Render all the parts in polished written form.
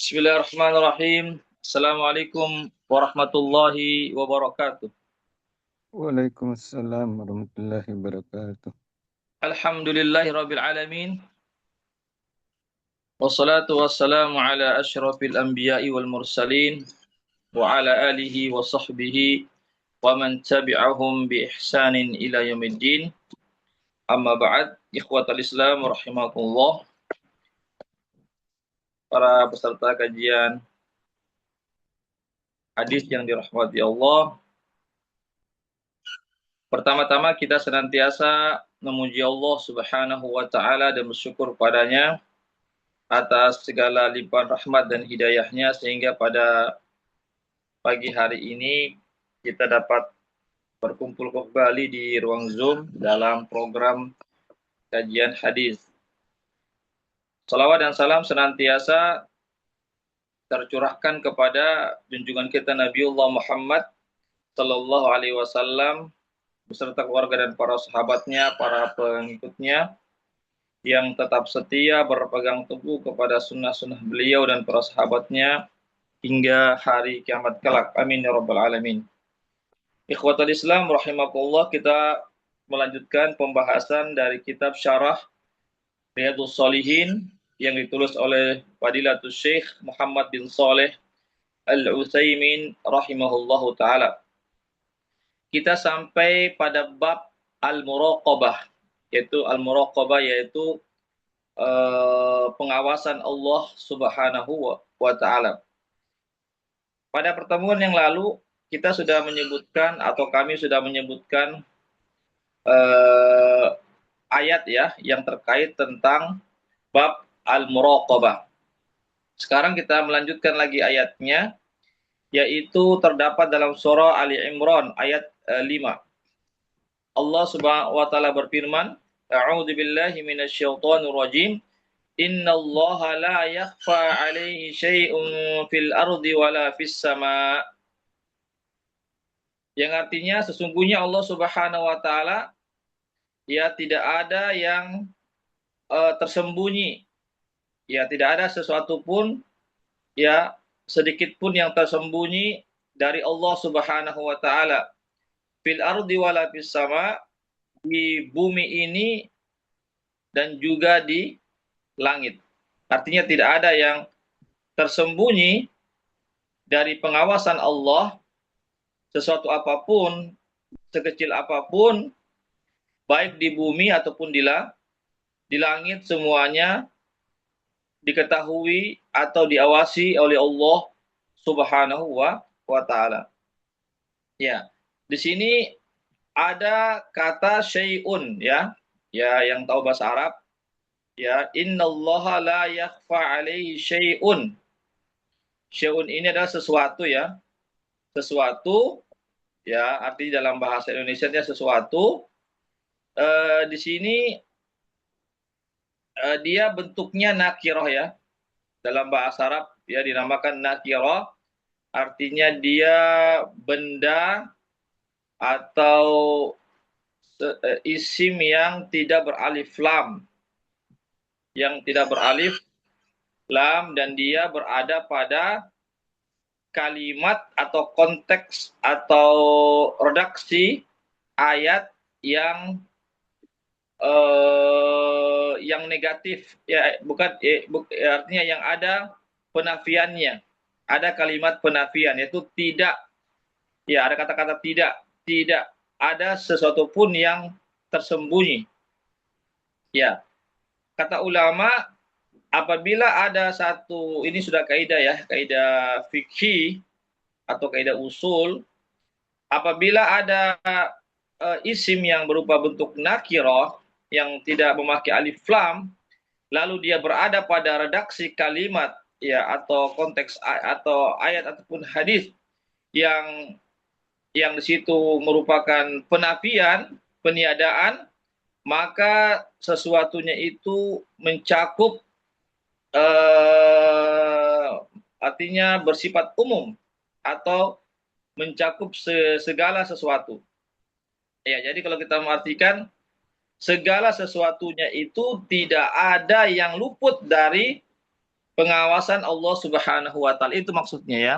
Bismillahirrahmanirrahim. Assalamualaikum warahmatullahi wabarakatuh. Waalaikumsalam warahmatullahi wabarakatuh. Alhamdulillahirabbil alamin. Wassalatu wassalamu ala asyrafil anbiya'i wal mursalin wa ala alihi wa sahbihi wa man tabi'ahum bi ihsanin ila yaumiddin. Amma ba'd, ikhwatal Islam rahimakumullah. Para peserta kajian hadis yang dirahmati Allah. Pertama-tama kita senantiasa memuji Allah Subhanahu wa taala dan bersyukur padanya atas segala limpahan rahmat dan hidayahnya sehingga pada pagi hari ini kita dapat berkumpul kembali di ruang Zoom dalam program kajian hadis. Salawat dan salam senantiasa tercurahkan kepada junjungan kita Nabiullah Muhammad sallallahu alaihi wasallam beserta keluarga dan para sahabatnya, para pengikutnya yang tetap setia berpegang teguh kepada sunnah-sunnah beliau dan para sahabatnya hingga hari kiamat kelak. Amin ya rabbal alamin. Ikhwatul Islam rahimakumullah, kita melanjutkan pembahasan dari kitab Syarah Riyadhus Shalihin yang ditulis oleh Fadilatul Syekh Muhammad bin Shalih Al-Utsaimin rahimahullahu taala. Kita sampai pada bab al-muraqabah, yaitu pengawasan Allah Subhanahu wa taala. Pada pertemuan yang lalu kita sudah menyebutkan atau kami sudah menyebutkan ayat ya yang terkait tentang bab al-muraqabah. Sekarang kita melanjutkan lagi ayatnya, yaitu terdapat dalam surah Ali Imran ayat 5. Allah Subhanahu wa taala berfirman, A'udzu billahi minasyaitonir rajim. Innallaha la yakhfa 'alaihi syai'un fil ardi wala fis sama. Yang artinya sesungguhnya Allah Subhanahu wa taala ya tidak ada yang tersembunyi. Ya tidak ada sesuatu pun ya sedikit pun yang tersembunyi dari Allah Subhanahu wa taala. Fil ardi wala fis sama, di bumi ini dan juga di langit. Artinya tidak ada yang tersembunyi dari pengawasan Allah, sesuatu apapun, sekecil apapun, baik di bumi ataupun di langit, semuanya diketahui atau diawasi oleh Allah Subhanahu wa taala. Ya, di sini ada kata syai'un ya. Ya, yang tahu bahasa Arab ya, innallaha la yakhfa 'alaihi syai'un. Syai'un ini adalah sesuatu ya. Sesuatu ya, arti dalam bahasa Indonesianya sesuatu. Di sini dia bentuknya nakirah ya. Dalam bahasa Arab ya dinamakan nakirah, artinya dia benda atau isim yang tidak beralif lam. Yang tidak beralif lam dan dia berada pada kalimat atau konteks atau redaksi ayat yang negatif ya, artinya yang ada penafiannya, ada kalimat penafian yaitu tidak ya, ada kata-kata tidak ada sesuatu pun yang tersembunyi ya. Kata ulama, apabila ada satu, ini sudah kaidah ya, kaidah fikih atau kaidah usul, apabila ada isim yang berupa bentuk nakirah yang tidak memakai alif lam, lalu dia berada pada redaksi kalimat ya atau konteks atau ayat ataupun hadis yang di situ merupakan penafian, peniadaan, maka sesuatunya itu mencakup artinya bersifat umum atau mencakup segala sesuatu. Ya, jadi kalau kita mengartikan segala sesuatunya itu tidak ada yang luput dari pengawasan Allah Subhanahu wa taala, itu maksudnya ya.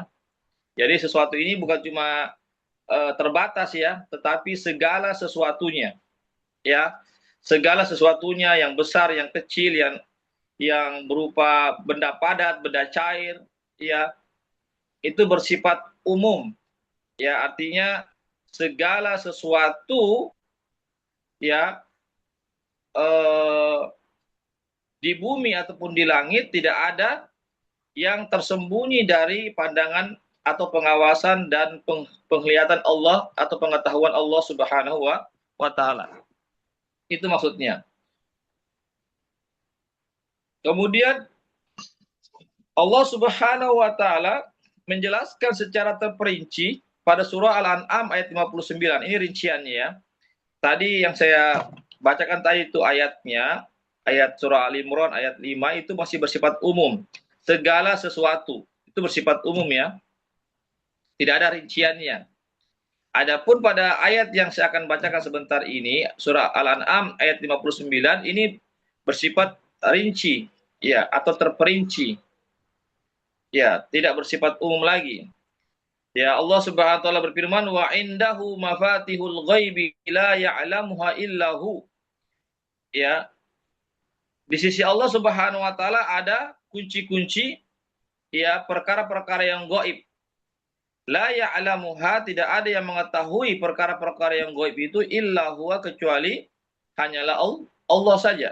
Jadi sesuatu ini bukan cuma terbatas ya, tetapi segala sesuatunya ya. Segala sesuatunya yang besar, yang kecil, yang berupa benda padat, benda cair ya, itu bersifat umum. Ya, artinya segala sesuatu ya eh, di bumi ataupun di langit tidak ada yang tersembunyi dari pandangan atau pengawasan dan penglihatan Allah atau pengetahuan Allah Subhanahu wa taala. Itu maksudnya. Kemudian Allah Subhanahu wa taala menjelaskan secara terperinci pada surah Al-An'am ayat 59. Ini rinciannya ya. Tadi yang saya bacakan tadi itu ayatnya, ayat surah Al-Imran ayat 5 itu masih bersifat umum. Segala sesuatu itu bersifat umum ya. Tidak ada rinciannya. Adapun pada ayat yang saya akan bacakan sebentar ini, surah Al-An'am ayat 59 ini bersifat rinci ya, atau terperinci. Ya, tidak bersifat umum lagi. Ya, Allah Subhanahu wa taala berfirman, wa indahu mafatihul ghaibi la ya'lamuha illahu. Ya, di sisi Allah Subhanahu wa taala ada kunci-kunci ya, perkara-perkara yang gaib. La ya'lamuha, tidak ada yang mengetahui perkara-perkara yang gaib itu illa huwa, kecuali hanyalah Allah saja.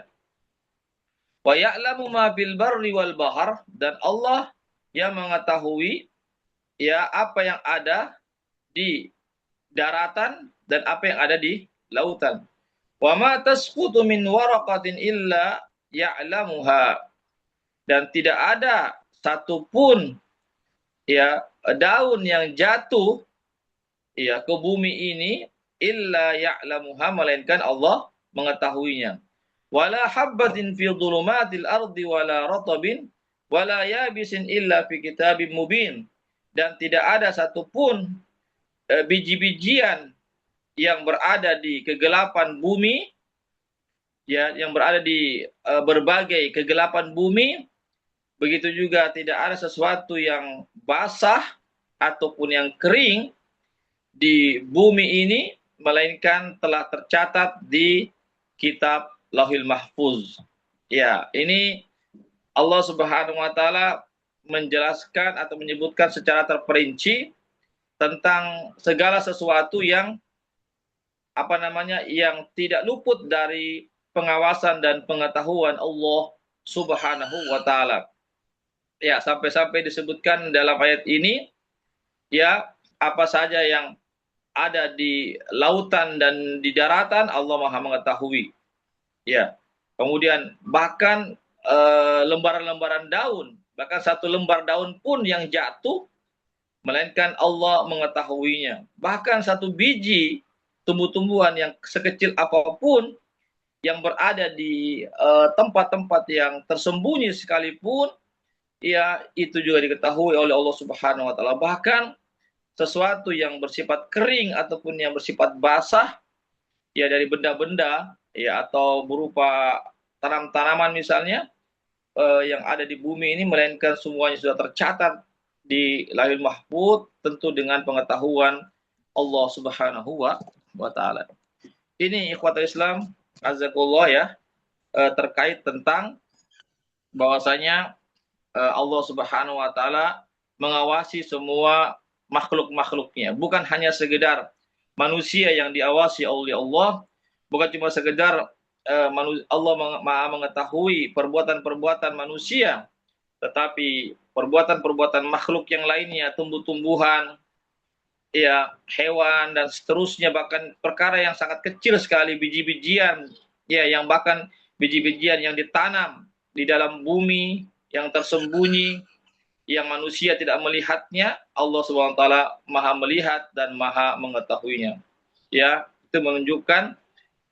Wa ya'lamu ma fil barri wal bahr, dan Allah yang mengetahui ya apa yang ada di daratan dan apa yang ada di lautan. Wa ma tasqutu min waraqatin illa ya'lamuha, dan tidak ada satupun ya daun yang jatuh ya ke bumi ini illa ya'lamuha, melainkan Allah mengetahuinya. Wala habbatin fi dhulumatil ardi wala ratabin wala yabisin illa fi kitabim mubin, dan tidak ada satupun biji-bijian yang berada di kegelapan bumi ya, yang berada di berbagai kegelapan bumi. Begitu juga tidak ada sesuatu yang basah ataupun yang kering di bumi ini, melainkan telah tercatat di kitab Lauhil Mahfuz. Ya, ini Allah Subhanahu wa taala menjelaskan atau menyebutkan secara terperinci tentang segala sesuatu yang yang tidak luput dari pengawasan dan pengetahuan Allah Subhanahu wa taala. Ya, sampai-sampai disebutkan dalam ayat ini ya, apa saja yang ada di lautan dan di daratan Allah Maha mengetahui. Ya. Kemudian bahkan lembaran-lembaran daun, bahkan satu lembar daun pun yang jatuh melainkan Allah mengetahuinya. Bahkan satu biji tumbuh-tumbuhan yang sekecil apapun yang berada di tempat-tempat yang tersembunyi sekalipun, ya itu juga diketahui oleh Allah Subhanahu wa taala. Bahkan sesuatu yang bersifat kering ataupun yang bersifat basah ya, dari benda-benda ya atau berupa tanaman misalnya yang ada di bumi ini, melainkan semuanya sudah tercatat di Lauhul Mahfuz, tentu dengan pengetahuan Allah Subhanahu wa taala. Ini ikhwatul Islam azakullah ya, terkait tentang bahwasanya Allah Subhanahu wa taala mengawasi semua makhluk-makhluknya, bukan hanya sekedar manusia yang diawasi oleh Allah, bukan cuma sekedar Allah Maha mengetahui perbuatan-perbuatan manusia, tetapi perbuatan-perbuatan makhluk yang lainnya, tumbuh-tumbuhan, ya, hewan dan seterusnya, bahkan perkara yang sangat kecil sekali, biji-bijian, ya, yang bahkan biji-bijian yang ditanam di dalam bumi yang tersembunyi, yang manusia tidak melihatnya, Allah Subhanahu wa taala Maha melihat dan Maha mengetahuinya. Ya, itu menunjukkan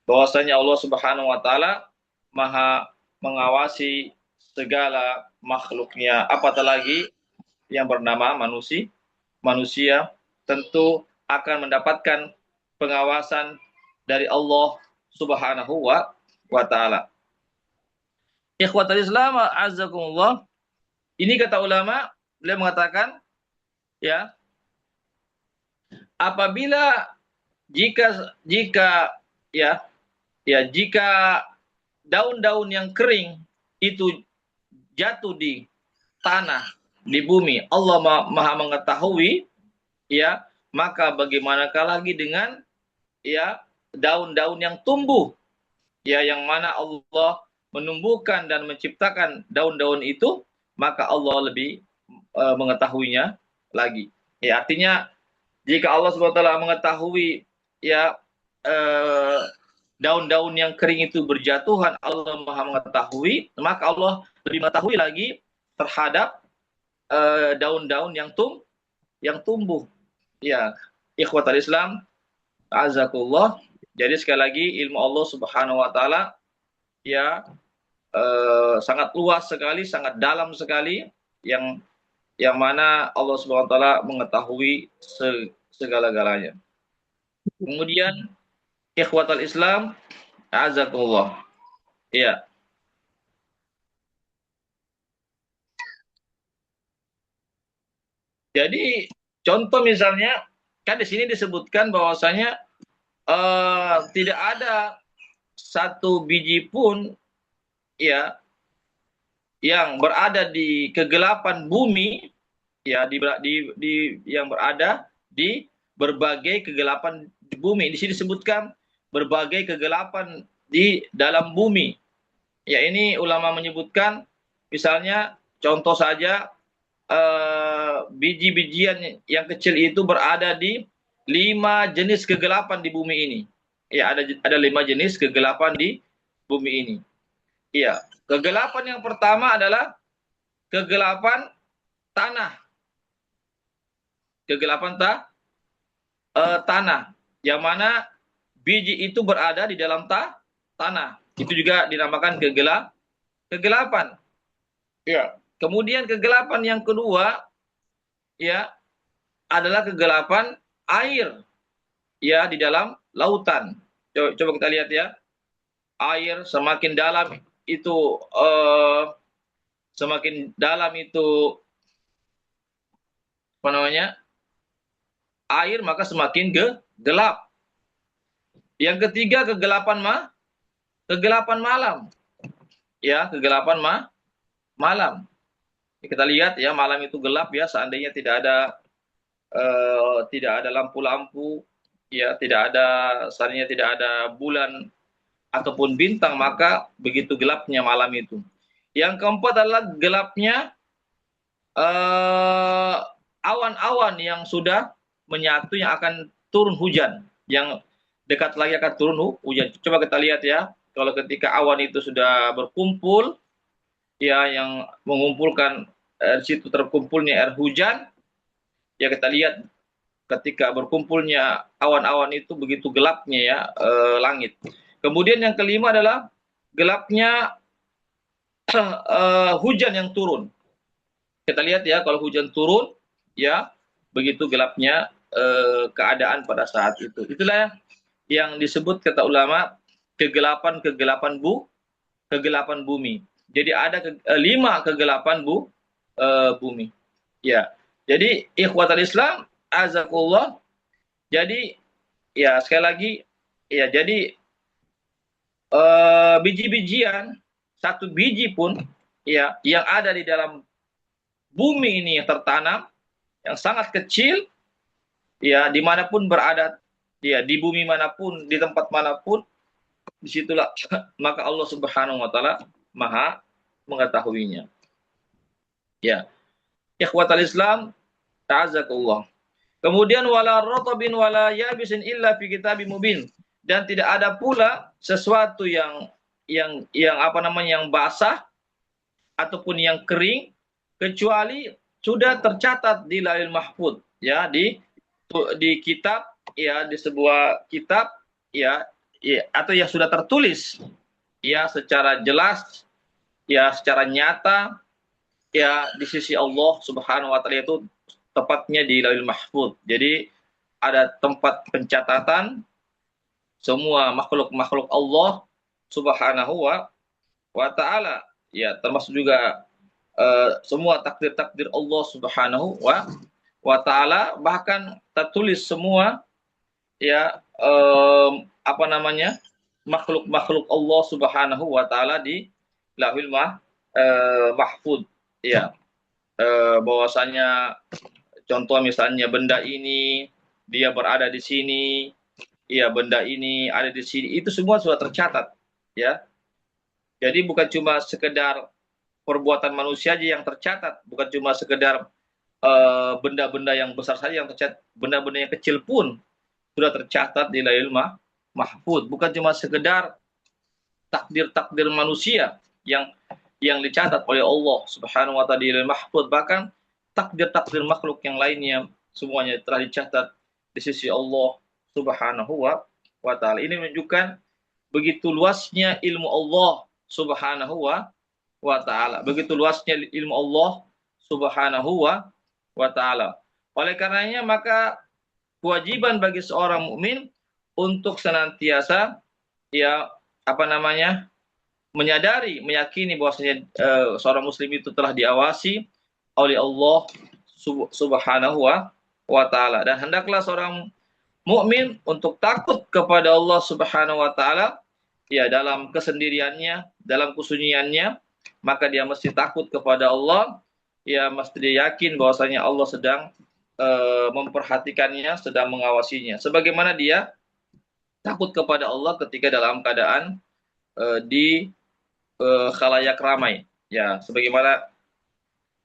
bahwasanya Allah Subhanahu wa taala Maha mengawasi segala makhluknya. Apatah lagi yang bernama manusia tentu akan mendapatkan pengawasan dari Allah Subhanahu wa taala. Ikhwatul Islam azzakumullah, Ini kata ulama, beliau mengatakan ya, apabila jika ya jika daun-daun yang kering itu jatuh di tanah, di bumi, Allah Maha mengetahui, ya, maka bagaimanakah lagi dengan ya daun-daun yang tumbuh, ya, yang mana Allah menumbuhkan dan menciptakan daun-daun itu, maka Allah lebih mengetahuinya lagi. Ya, artinya jika Allah SWT mengetahui ya eh, daun-daun yang kering itu berjatuhan, Allah Maha mengetahui, maka Allah lebih mengetahui lagi terhadap daun-daun yang tumbuh. Ya, ikhwatal Islam, azakullah. Jadi sekali lagi ilmu Allah Subhanahu wa taala ya sangat luas sekali, sangat dalam sekali, yang mana Allah Subhanahu wa taala mengetahui segala-galanya. Kemudian ikhwatal Islam, azakumullah. Iya. Jadi contoh misalnya kan di sini disebutkan bahwasanya tidak ada satu biji pun ya yang berada di kegelapan bumi, ya yang berada di berbagai kegelapan di bumi. Di sini disebutkan berbagai kegelapan di dalam bumi. Ya, ini ulama menyebutkan misalnya contoh saja biji-bijian yang kecil itu berada di 5 jenis kegelapan di bumi ini. Ya, ada 5 jenis kegelapan di bumi ini. Iya, kegelapan yang pertama adalah kegelapan tanah. Kegelapan tanah, yang mana biji itu berada di dalam tanah. Itu juga dinamakan kegelapan. Ya. Kemudian kegelapan yang kedua ya adalah kegelapan air ya di dalam lautan. Coba kita lihat ya. Air semakin dalam itu apa namanya? Air, maka semakin gelap. Yang ketiga kegelapan malam. Ya, kegelapan malam. Kita lihat ya, malam itu gelap ya, seandainya tidak ada lampu-lampu, ya, seandainya tidak ada bulan ataupun bintang, maka begitu gelapnya malam itu. Yang keempat adalah gelapnya awan-awan yang sudah menyatu, yang akan turun hujan, yang dekat lagi akan turun hujan. Coba kita lihat ya, kalau ketika awan itu sudah berkumpul, ya, yang mengumpulkan di situ terkumpulnya air hujan, ya, kita lihat ketika berkumpulnya awan-awan itu begitu gelapnya ya langit. Kemudian yang kelima adalah gelapnya hujan yang turun. Kita lihat ya, kalau hujan turun ya begitu gelapnya keadaan pada saat itu. Itulah yang disebut kata ulama kegelapan bumi. Jadi ada 5 kegelapan bumi. Ya. Jadi ikhwatal Islam, azakullah. Jadi ya sekali lagi ya, jadi biji-bijian, satu biji pun ya yang ada di dalam bumi ini yang tertanam, yang sangat kecil, ya, dimanapun berada, ya, di bumi manapun, di tempat manapun, disitulah maka Allah Subhanahu wa taala Maha mengetahuinya. Ya. Ikhwatal Islam, ta'azakullah. Kemudian wala ratabin wala yabisin illa fi kitabim mubin, dan tidak ada pula sesuatu yang apa namanya, yang basah ataupun yang kering kecuali sudah tercatat di Lauhul Mahfuz, ya, di kitab, ya, di sebuah kitab, ya, atau yang sudah tertulis ya secara jelas, ya, secara nyata, ya, di sisi Allah Subhanahu wa taala, itu tepatnya di Lauhul Mahfuz. Jadi ada tempat pencatatan semua makhluk-makhluk Allah Subhanahu wa taala, ya, termasuk juga semua takdir-takdir Allah Subhanahu wa taala, bahkan tertulis semua ya apa namanya makhluk-makhluk Allah Subhanahu wa taala di Lauhul Mahfuz ya. Bahwasanya contoh misalnya benda ini dia berada di sini, ya benda ini ada di sini, itu semua sudah tercatat ya. Jadi bukan cuma sekedar perbuatan manusia aja yang tercatat, bukan cuma sekedar benda-benda yang besar saja yang tercatat, benda-benda yang kecil pun sudah tercatat di Lauhul Mahfuz. Bukan cuma sekedar takdir-takdir manusia yang dicatat oleh Allah Subhanahu wa taala di Lauhul Mahfuz, bahkan takdir-takdir makhluk yang lainnya semuanya telah dicatat di sisi Allah Subhanahu wa taala. Ini menunjukkan begitu luasnya ilmu Allah Subhanahu wa taala, begitu luasnya ilmu Allah Subhanahu wa taala. Oleh karenanya maka kewajiban bagi seorang mukmin untuk senantiasa ya apa namanya menyadari, meyakini bahwasanya seorang muslim itu telah diawasi oleh Allah Subhanahu wa taala, dan hendaklah seorang mukmin untuk takut kepada Allah Subhanahu wa taala ya dalam kesendiriannya, dalam kesunyiannya, maka dia mesti takut kepada Allah, ya mesti dia yakin bahwasanya Allah sedang memperhatikannya, sedang mengawasinya. Sebagaimana dia takut kepada Allah ketika dalam keadaan di khalayak ramai. Ya, sebagaimana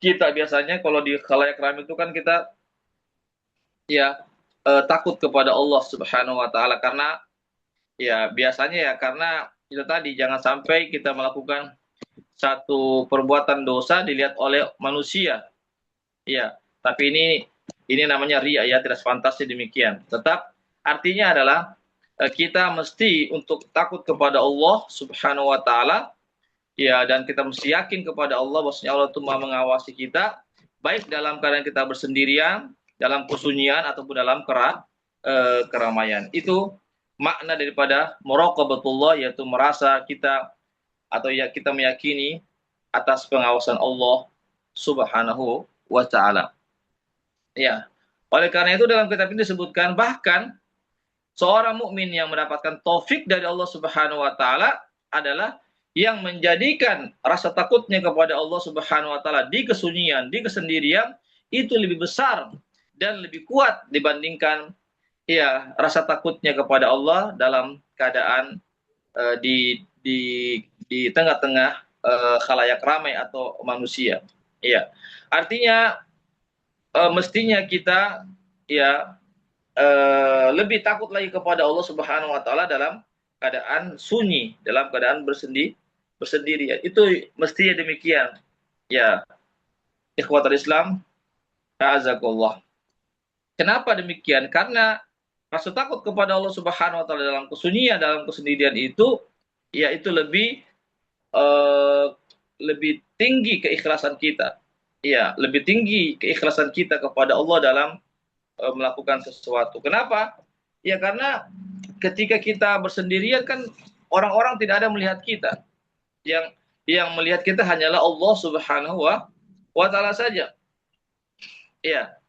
kita biasanya kalau di khalayak ramai itu kan kita ya takut kepada Allah Subhanahu wa taala, karena ya biasanya ya karena itu tadi, jangan sampai kita melakukan satu perbuatan dosa dilihat oleh manusia. Ya, tapi ini namanya riya ya, tidak sepantasnya demikian. Tetap artinya adalah kita mesti untuk takut kepada Allah Subhanahu wa taala ya, dan kita mesti yakin kepada Allah bahwasanya Allah itu Maha mengawasi kita, baik dalam keadaan kita bersendirian, dalam kesunyian ataupun dalam keramaian. Itu makna daripada muraqabatullah, yaitu merasa kita atau ya kita meyakini atas pengawasan Allah Subhanahu wa taala. Ya. Oleh karena itu dalam kitab ini disebutkan bahkan seorang mukmin yang mendapatkan taufik dari Allah Subhanahu wa taala adalah yang menjadikan rasa takutnya kepada Allah Subhanahu wa taala di kesunyian, di kesendirian itu lebih besar dan lebih kuat dibandingkan ya rasa takutnya kepada Allah dalam keadaan di tengah-tengah khalayak ramai atau manusia. Iya. Artinya mestinya kita ya lebih takut lagi kepada Allah Subhanahu wa taala dalam keadaan sunyi, dalam keadaan bersendirian. Itu mestinya demikian. Ya, ikhwatul Islam, a'azakallah. Kenapa demikian? Karena rasa takut kepada Allah Subhanahu wa taala dalam kesunyian, dalam kesendirian itu ya itu lebih tinggi keikhlasan kita. Ya, lebih tinggi keikhlasan kita kepada Allah dalam melakukan sesuatu. Kenapa? Ya karena ketika kita bersendirian kan orang-orang tidak ada melihat kita. Yang melihat kita hanyalah Allah Subhanahu wa taala saja. Ya.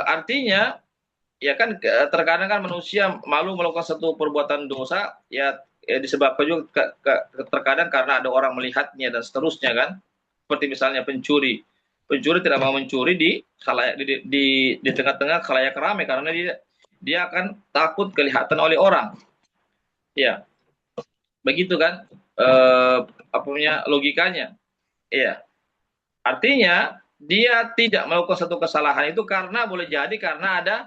Artinya ya kan terkadang kan manusia malu melakukan satu perbuatan dosa ya disebabkan juga terkadang karena ada orang melihatnya dan seterusnya kan. Seperti misalnya pencuri. Pencuri tidak mau mencuri di tengah-tengah khalayak ramai karena dia akan takut kelihatan oleh orang. Ya. Begitu kan logikanya. Iya. Artinya dia tidak melakukan satu kesalahan itu karena boleh jadi karena ada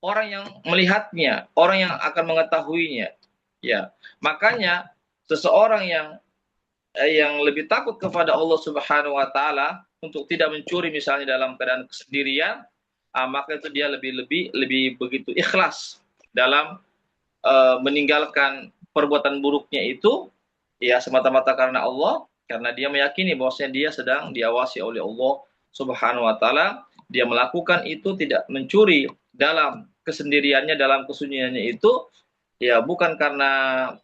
orang yang melihatnya, orang yang akan mengetahuinya. Ya. Makanya seseorang yang lebih takut kepada Allah Subhanahu wa taala untuk tidak mencuri misalnya dalam keadaan kesendirian, maka itu dia lebih begitu ikhlas dalam meninggalkan perbuatan buruknya itu ya semata-mata karena Allah, karena dia meyakini bahwasanya dia sedang diawasi oleh Allah Subhanahu wa taala. Dia melakukan itu tidak mencuri dalam kesendiriannya, dalam kesunyiannya itu ya bukan karena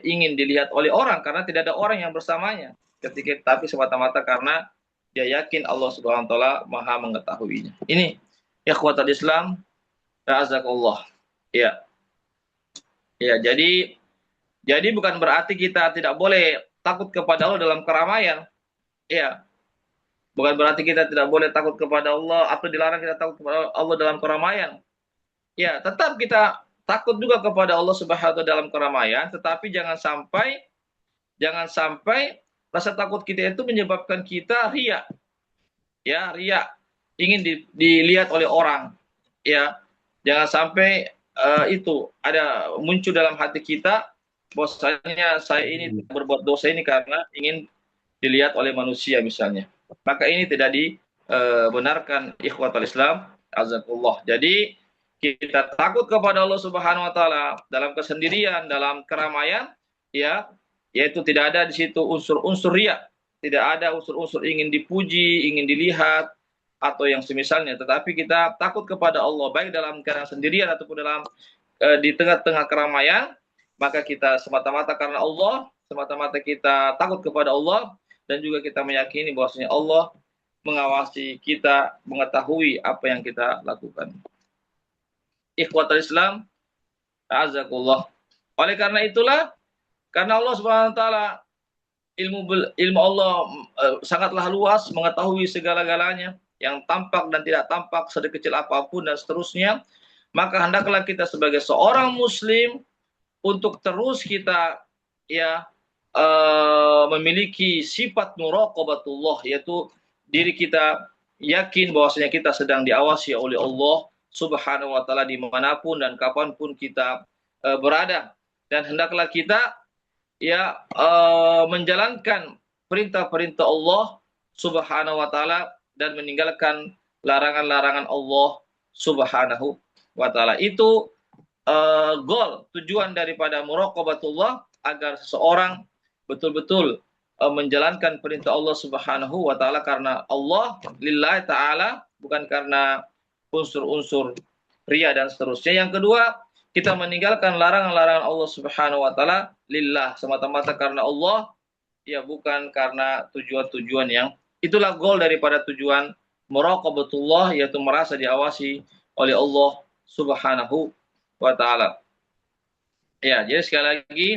ingin dilihat oleh orang karena tidak ada orang yang bersamanya ketika, tapi semata-mata karena dia yakin Allah Subhanahu wa taala Maha mengetahuinya. Ini ikhwatul Islam, razakallah. Ya. Ya, jadi bukan berarti kita tidak boleh takut kepada Allah dalam keramaian. Ya. Bukan berarti kita tidak boleh takut kepada Allah atau dilarang kita takut kepada Allah dalam keramaian. Ya, tetap kita takut juga kepada Allah Subhanahu wa taala dalam keramaian, tetapi jangan sampai rasa takut kita itu menyebabkan kita riya. Ya, riya, ingin dilihat oleh orang. Ya, jangan sampai itu ada muncul dalam hati kita bahwasanya saya ini berbuat dosa ini karena ingin dilihat oleh manusia misalnya. Maka ini tidak dibenarkan ikhwatul Islam, azakullah. Jadi kita takut kepada Allah Subhanahu wa taala dalam kesendirian, dalam keramaian, ya, yaitu tidak ada di situ unsur-unsur riya, tidak ada unsur-unsur ingin dipuji, ingin dilihat atau yang semisalnya, tetapi kita takut kepada Allah baik dalam keadaan sendirian ataupun dalam di tengah-tengah keramaian, maka kita semata-mata karena Allah, semata-mata kita takut kepada Allah dan juga kita meyakini bahwasanya Allah mengawasi kita, mengetahui apa yang kita lakukan. Ikhwatul Islam, azakullah. Oleh karena itulah, karena Allah Subhanahu wa taala ilmu Allah sangatlah luas, mengetahui segala-galanya, yang tampak dan tidak tampak, sedekecil apapun dan seterusnya, maka hendaklah kita sebagai seorang muslim untuk terus kita ya memiliki sifat muraqabatullah, yaitu diri kita yakin bahwasanya kita sedang diawasi oleh Allah Subhanahu wa taala dimanapun dan kapanpun kita berada, dan hendaklah kita ya menjalankan perintah-perintah Allah Subhanahu wa taala dan meninggalkan larangan-larangan Allah Subhanahu wa taala. Itu goal, tujuan daripada muraqabatullah, agar seseorang betul-betul menjalankan perintah Allah Subhanahu wa taala karena Allah, lillahi taala, bukan karena unsur-unsur riya dan seterusnya. Yang kedua, kita meninggalkan larangan-larangan Allah Subhanahu wa taala lillah, semata-mata karena Allah, ya, bukan karena tujuan-tujuan yang itulah goal daripada tujuan muraqabatullah, yaitu merasa diawasi oleh Allah Subhanahu wa taala. Ya, jadi sekali lagi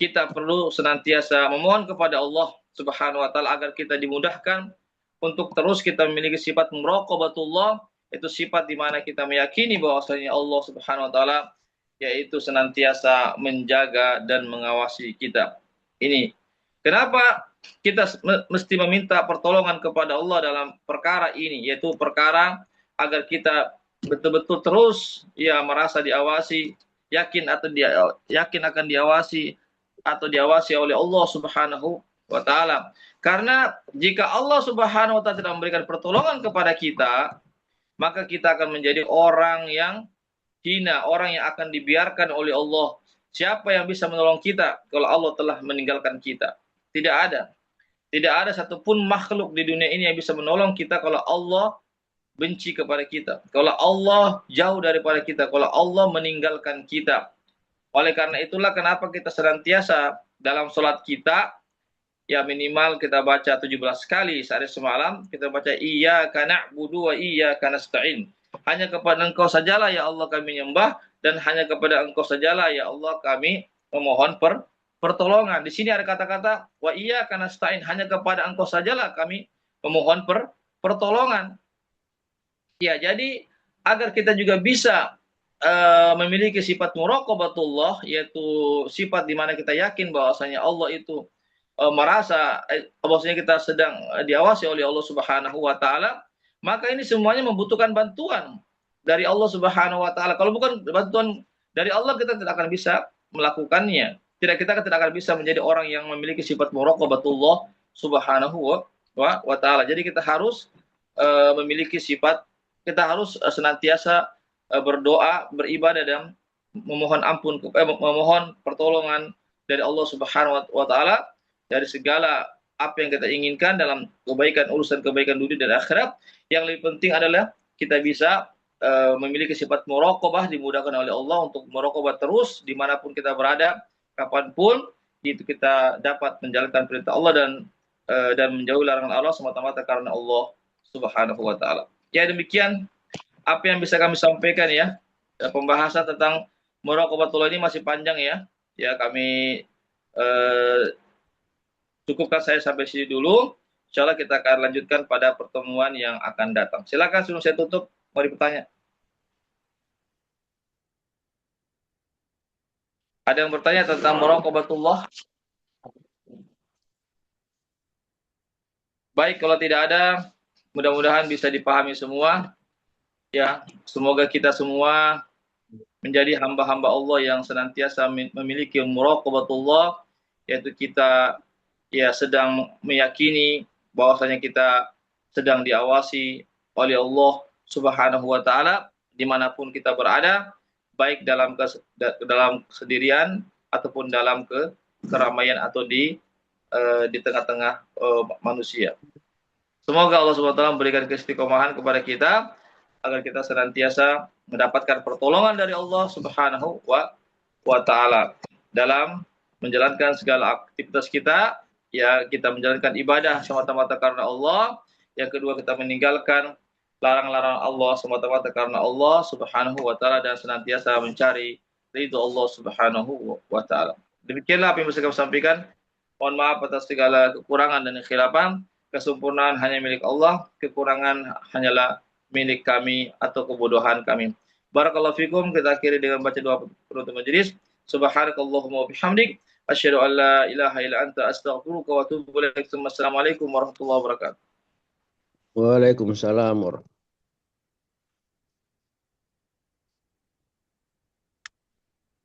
kita perlu senantiasa memohon kepada Allah Subhanahu wa taala agar kita dimudahkan untuk terus kita memiliki sifat muraqabatullah, itu sifat di mana kita meyakini bahwasanya Allah Subhanahu wa taala yaitu senantiasa menjaga dan mengawasi kita. Ini kenapa kita mesti meminta pertolongan kepada Allah dalam perkara ini, yaitu perkara agar kita betul-betul terus ya merasa diawasi, yakin akan diawasi atau diawasi oleh Allah Subhanahu wa taala. Karena jika Allah Subhanahu wa taala tidak memberikan pertolongan kepada kita, maka kita akan menjadi orang yang hina, orang yang akan dibiarkan oleh Allah. Siapa yang bisa menolong kita kalau Allah telah meninggalkan kita? Tidak ada. Tidak ada satupun makhluk di dunia ini yang bisa menolong kita kalau Allah benci kepada kita, kalau Allah jauh daripada kita, kalau Allah meninggalkan kita. Oleh karena itulah kenapa kita senantiasa dalam sholat kita, ya minimal kita baca 17 kali sehari semalam, kita baca iyyaka na'budu wa iyyaka nasta'in. Hanya kepada Engkau sajalah ya Allah kami menyembah, dan hanya kepada Engkau sajalah ya Allah kami memohon pertolongan. Di sini ada kata-kata wa iyyaka nasta'in, hanya kepada Engkau sajalah kami memohon pertolongan. Ya, jadi agar kita juga bisa memiliki sifat muraqabatullah, yaitu sifat di mana kita yakin bahwasanya Allah itu merasa bahwasanya kita sedang diawasi oleh Allah Subhanahu wa taala, maka ini semuanya membutuhkan bantuan dari Allah Subhanahu wa taala. Kalau bukan bantuan dari Allah, kita tidak akan bisa melakukannya. Kita tidak akan bisa menjadi orang yang memiliki sifat muraqabatullah Subhanahu wa taala. Jadi kita harus memiliki sifat, kita harus senantiasa berdoa, beribadah, dan memohon ampun, memohon pertolongan dari Allah Subhanahu wa taala dari segala apa yang kita inginkan dalam urusan kebaikan dunia dan akhirat. Yang lebih penting adalah kita bisa memiliki sifat muraqabah, dimudahkan oleh Allah untuk muraqabah terus dimanapun kita berada, kapanpun itu kita dapat menjalankan perintah Allah dan menjauhi larangan Allah semata-mata karena Allah Subhanahu wa taala. Ya, demikian apa yang bisa kami sampaikan ya. Pembahasan tentang muraqabatullah ini masih panjang ya. Ya, kami cukupkan saya sampai sini dulu. Insyaallah kita akan lanjutkan pada pertemuan yang akan datang. Silakan sebelum saya tutup, mari bertanya. Ada yang bertanya tentang muraqabatullah? Baik, kalau tidak ada, mudah-mudahan bisa dipahami semua. Ya, semoga kita semua menjadi hamba-hamba Allah yang senantiasa memiliki muraqabatullah, yaitu kita ya sedang meyakini bahwasanya kita sedang diawasi oleh Allah Subhanahu wa taala dimanapun kita berada, baik dalam kesendirian ataupun dalam keramaian atau di tengah-tengah manusia. Semoga Allah Subhanahu wa taala memberikan keistiqomahan kepada kita agar kita senantiasa mendapatkan pertolongan dari Allah Subhanahu wa taala dalam menjalankan segala aktivitas kita. Ya, kita menjalankan ibadah semata-mata karena Allah. Yang kedua, kita meninggalkan larang-larang Allah semata-mata karena Allah Subhanahu wa taala dan senantiasa mencari ridho Allah Subhanahu wa taala. Demikianlah apa yang bisa kami sampaikan. Mohon maaf atas segala kekurangan dan kekhilafan. Kesempurnaan hanya milik Allah, kekurangan hanyalah milik kami atau kebodohan kami. Barakallahu fikum. Kita akhiri dengan baca doa penutup majelis. Subhanakallahumma wa bihamdik, asyhadu an la ilaha illa anta, astaghfiruka wa atubu ilaik. Assalamualaikum warahmatullahi wabarakatuh. Waalaikumsalam warahmatullahi wabarakatuh.